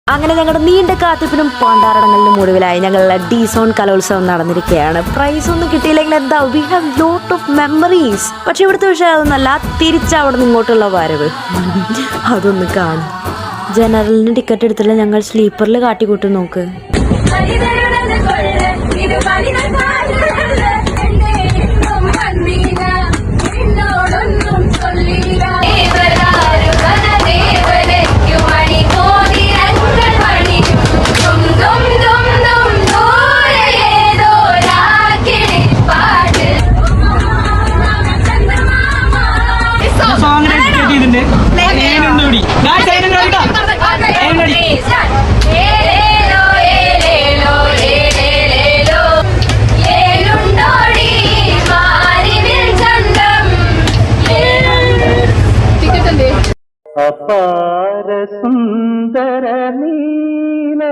അങ്ങനെ ഞങ്ങളുടെ നീണ്ട കാത്തിപ്പിനും പണ്ടാറടങ്ങളിലും ഒടുവിലായി ഞങ്ങളുടെ ഡി-സോൺ കലോത്സവം നടന്നിരിക്കുകയാണ്. പ്രൈസ് ഒന്നും കിട്ടിയില്ലെങ്കിൽ എന്താ, we have lot of memories. പക്ഷെ ഇവിടുത്തെ വിഷയം അതൊന്നല്ല, തിരിച്ചവിടെ നിന്ന് ഇങ്ങോട്ടുള്ള വരവ് അതൊന്ന് കാണും. ജനറലിന് ടിക്കറ്റ് എടുത്തില്ല, ഞങ്ങൾ സ്ലീപ്പറിൽ കാട്ടിക്കൂട്ടി നോക്ക്. അപാര സുന്ദര നീലാകാശം